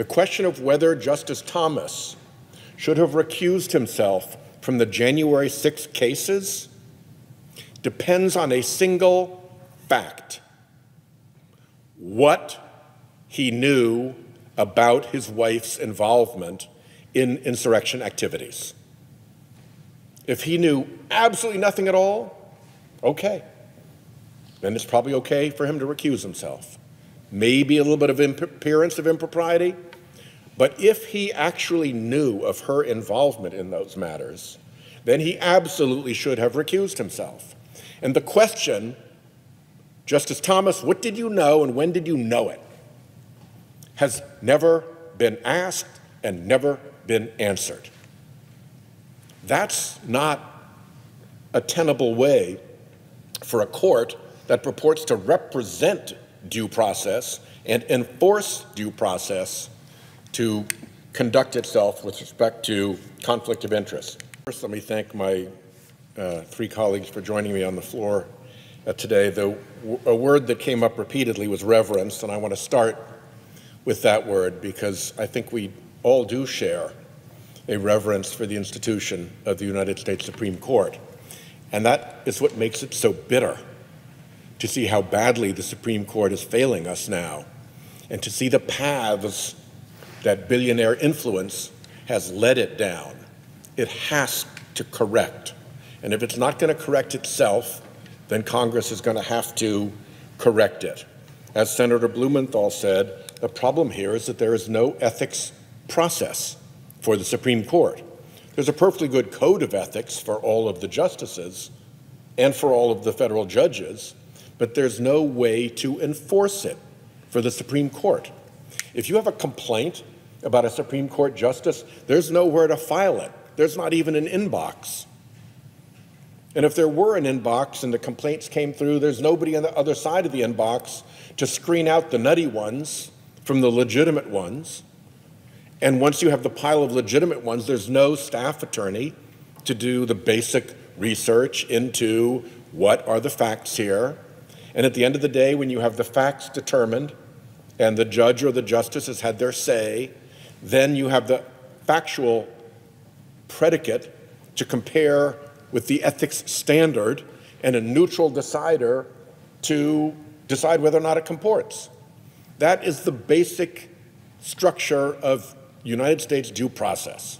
The question of whether Justice Thomas should have recused himself from the January 6th cases depends on a single fact: what he knew about his wife's involvement in insurrection activities. If he knew absolutely nothing at all, okay, then it's probably okay for him to recuse himself. Maybe a little bit of appearance of impropriety, but if he actually knew of her involvement in those matters, then he absolutely should have recused himself. And the question, Justice Thomas, what did you know and when did you know it, has never been asked and never been answered. That's not a tenable way for a court that purports to represent due process and enforce due process to conduct itself with respect to conflict of interest. First, let me thank my three colleagues for joining me on the floor today. A word that came up repeatedly was reverence, and I want to start with that word because I think we all do share a reverence for the institution of the United States Supreme Court. And that is what makes it so bitter to see how badly the Supreme Court is failing us now, and to see the paths that billionaire influence has led it down. It has to correct. And if it's not going to correct itself, then Congress is going to have to correct it. As Senator Blumenthal said, the problem here is that there is no ethics process for the Supreme Court. There's a perfectly good code of ethics for all of the justices and for all of the federal judges, but there's no way to enforce it for the Supreme Court. If you have a complaint about a Supreme Court justice, there's nowhere to file it. There's not even an inbox. And if there were an inbox and the complaints came through, there's nobody on the other side of the inbox to screen out the nutty ones from the legitimate ones. And once you have the pile of legitimate ones, there's no staff attorney to do the basic research into what are the facts here. And at the end of the day, when you have the facts determined and the judge or the justice has had their say, then you have the factual predicate to compare with the ethics standard and a neutral decider to decide whether or not it comports. That is the basic structure of United States due process.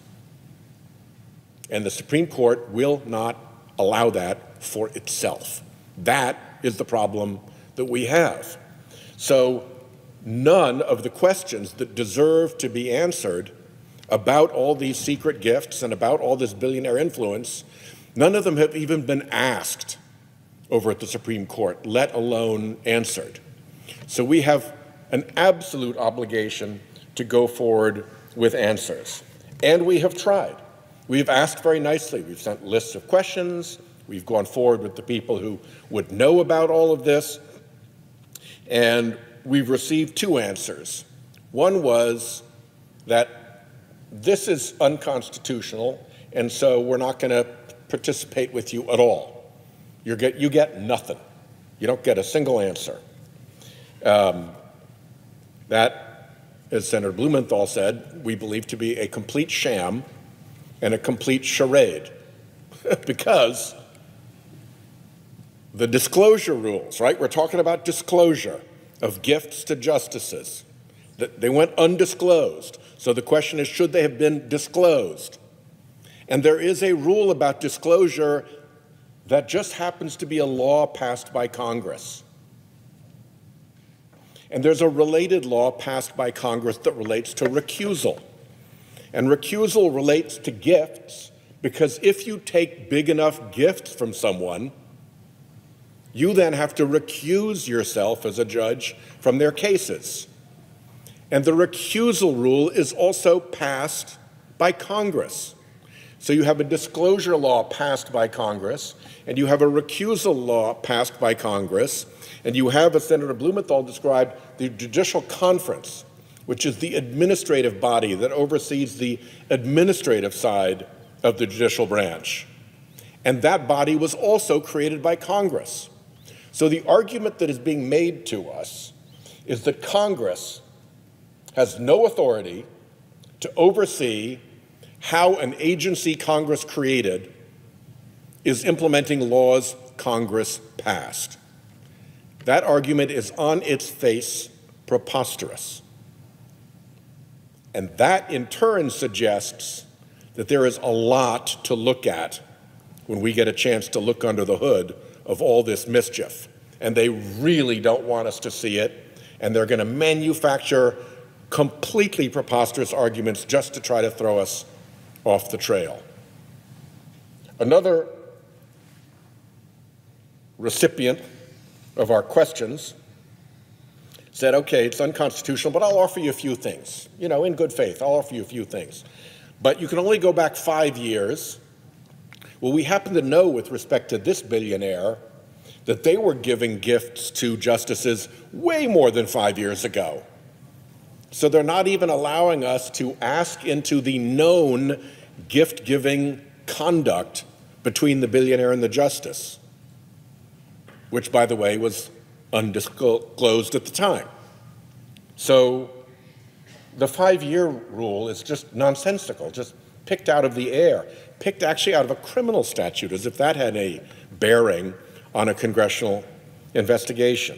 And the Supreme Court will not allow that for itself. That is the problem that we have. So none of the questions that deserve to be answered about all these secret gifts and about all this billionaire influence, none of them have even been asked over at the Supreme Court, let alone answered. So we have an absolute obligation to go forward with answers. And we have tried. We've asked very nicely. We've sent lists of questions. We've gone forward with the people who would know about all of this. And we've received two answers. One was that this is unconstitutional, and so we're not going to participate with you at all. You get nothing. You don't get a single answer. That, as Senator Blumenthal said, we believe to be a complete sham and a complete charade because the disclosure rules, right? We're talking about disclosure of gifts to justices. They went undisclosed. So the question is, should they have been disclosed? And there is a rule about disclosure that just happens to be a law passed by Congress. And there's a related law passed by Congress that relates to recusal. And recusal relates to gifts because if you take big enough gifts from someone, you then have to recuse yourself as a judge from their cases. And the recusal rule is also passed by Congress. So you have a disclosure law passed by Congress, and you have a recusal law passed by Congress, and you have, as Senator Blumenthal described, the Judicial Conference, which is the administrative body that oversees the administrative side of the judicial branch. And that body was also created by Congress. So the argument that is being made to us is that Congress has no authority to oversee how an agency Congress created is implementing laws Congress passed. That argument is on its face preposterous. And that in turn suggests that there is a lot to look at when we get a chance to look under the hood of all this mischief. And they really don't want us to see it, and they're going to manufacture completely preposterous arguments just to try to throw us off the trail. Another recipient of our questions said, okay, it's unconstitutional, but I'll offer you a few things. You know, in good faith, I'll offer you a few things. But you can only go back 5 years. Well, we happen to know with respect to this billionaire that they were giving gifts to justices way more than 5 years ago. So they're not even allowing us to ask into the known gift-giving conduct between the billionaire and the justice, which, by the way, was undisclosed at the time. So the 5-year rule is just nonsensical, just picked out of the air, picked actually out of a criminal statute, as if that had a bearing on a congressional investigation.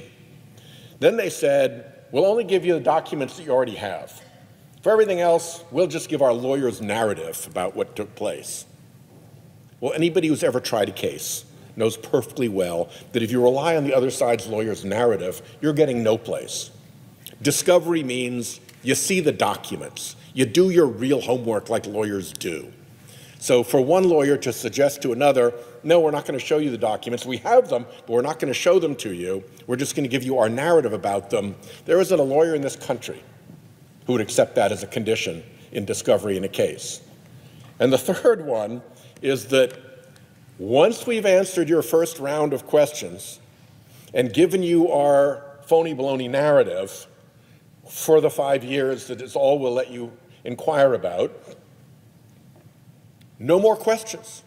Then they said, we'll only give you the documents that you already have. For everything else, we'll just give our lawyer's narrative about what took place. Well, anybody who's ever tried a case knows perfectly well that if you rely on the other side's lawyer's narrative, you're getting no place. Discovery means you see the documents. You do your real homework like lawyers do. So for one lawyer to suggest to another, no, we're not going to show you the documents. We have them, but we're not going to show them to you. We're just going to give you our narrative about them. There isn't a lawyer in this country who would accept that as a condition in discovery in a case. And the third one is that once we've answered your first round of questions and given you our phony baloney narrative for the 5 years that is all we'll let you inquire about, no more questions.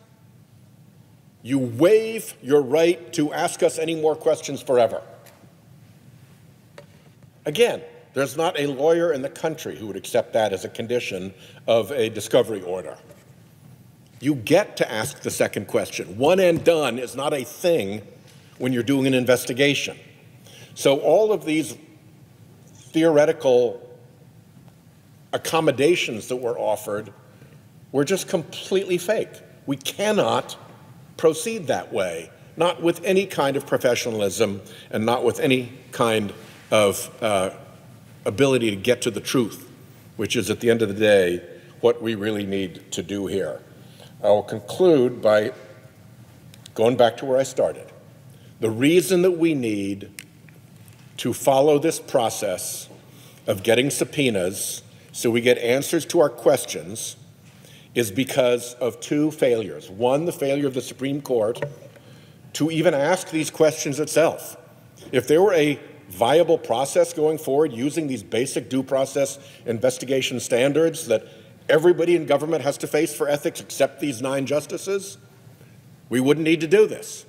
You waive your right to ask us any more questions forever. Again, there's not a lawyer in the country who would accept that as a condition of a discovery order. You get to ask the second question. One and done is not a thing when you're doing an investigation. So all of these theoretical accommodations that were offered were just completely fake. We cannot proceed that way, not with any kind of professionalism and not with any kind of ability to get to the truth, which is, at the end of the day, what we really need to do here. I will conclude by going back to where I started. The reason that we need to follow this process of getting subpoenas so we get answers to our questions is because of two failures. One, the failure of the Supreme Court to even ask these questions itself. If there were a viable process going forward using these basic due process investigation standards that everybody in government has to face for ethics except these 9 justices, we wouldn't need to do this.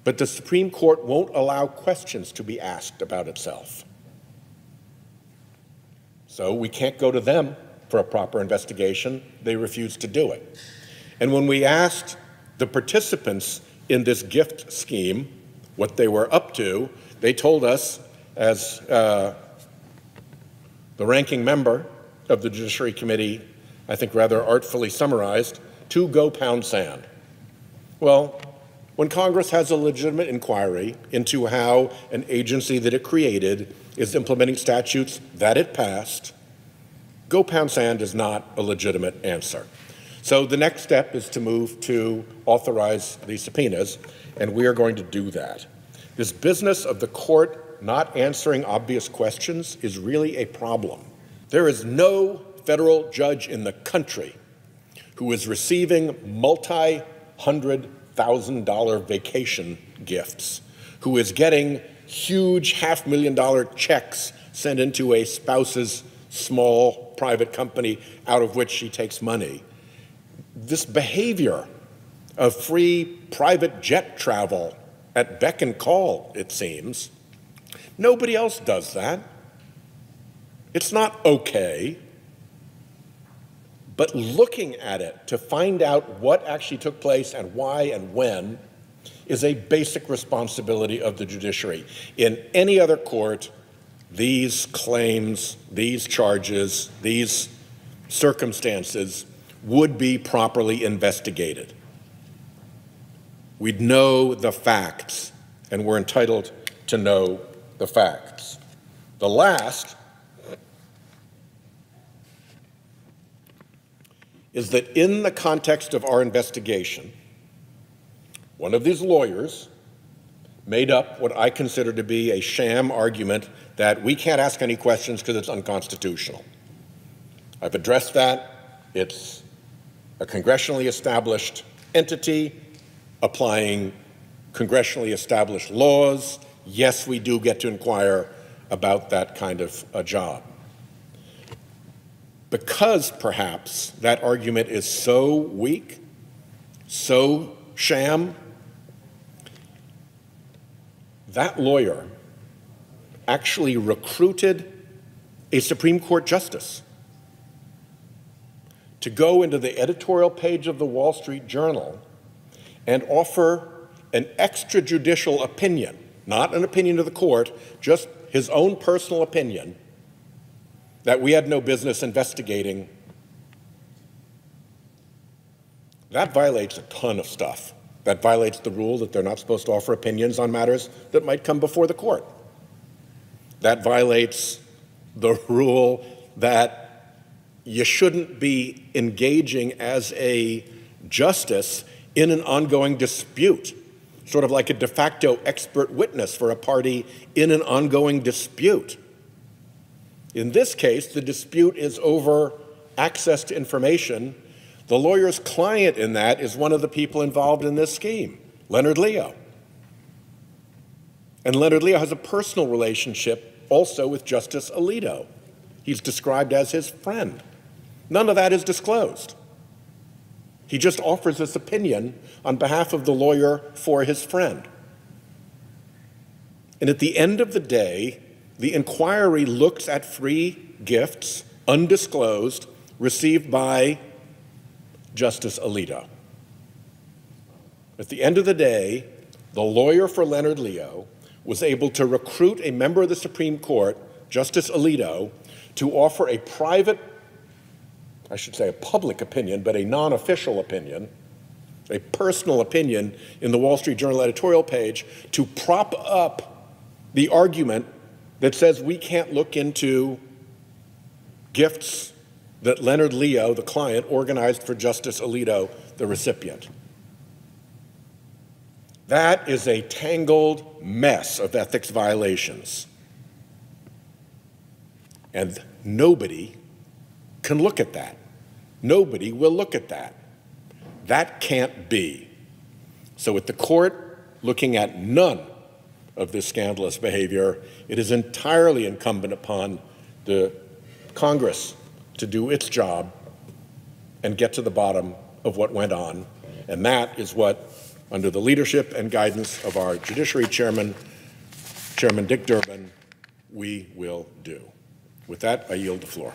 But the Supreme Court won't allow questions to be asked about itself. So we can't go to them for a proper investigation. They refuse to do it. And when we asked the participants in this gift scheme what they were up to, they told us, as the ranking member of the Judiciary Committee, I think rather artfully summarized, to go pound sand. Well, when Congress has a legitimate inquiry into how an agency that it created is implementing statutes that it passed, go pound sand is not a legitimate answer. So the next step is to move to authorize these subpoenas, and we are going to do that. This business of the court not answering obvious questions is really a problem. There is no federal judge in the country who is receiving multi-$100,000 vacation gifts, who is getting huge $500,000 checks sent into a spouse's small private company out of which she takes money. This behavior of free private jet travel at beck and call, it seems, nobody else does that. It's not okay, but looking at it to find out what actually took place and why and when is a basic responsibility of the judiciary. In any other court, these claims, these charges, these circumstances would be properly investigated. We'd know the facts, and we're entitled to know the facts. The last is that in the context of our investigation, one of these lawyers made up what I consider to be a sham argument that we can't ask any questions because it's unconstitutional. I've addressed that. It's a congressionally established entity applying congressionally established laws. Yes, we do get to inquire about that kind of a job. Because perhaps that argument is so weak, so sham, that lawyer actually recruited a Supreme Court justice to go into the editorial page of the Wall Street Journal and offer an extrajudicial opinion, not an opinion of the court, just his own personal opinion, that we had no business investigating. That violates a ton of stuff. That violates the rule that they're not supposed to offer opinions on matters that might come before the court. That violates the rule that you shouldn't be engaging as a justice in an ongoing dispute, sort of like a de facto expert witness for a party in an ongoing dispute. In this case, the dispute is over access to information. The lawyer's client in that is one of the people involved in this scheme, Leonard Leo. And Leonard Leo has a personal relationship also with Justice Alito. He's described as his friend. None of that is disclosed. He just offers this opinion on behalf of the lawyer for his friend. And at the end of the day, the inquiry looks at free gifts, undisclosed, received by Justice Alito. At the end of the day, the lawyer for Leonard Leo was able to recruit a member of the Supreme Court, Justice Alito, to offer a private, I should say a public opinion, but a non-official opinion, a personal opinion in the Wall Street Journal editorial page to prop up the argument that says we can't look into gifts that Leonard Leo, the client, organized for Justice Alito, the recipient. That is a tangled mess of ethics violations. And nobody can look at that. Nobody will look at that. That can't be. So with the court looking at none of this scandalous behavior, it is entirely incumbent upon the Congress to do its job and get to the bottom of what went on. And that is what, under the leadership and guidance of our Judiciary Chairman, Chairman Dick Durbin, we will do. With that, I yield the floor.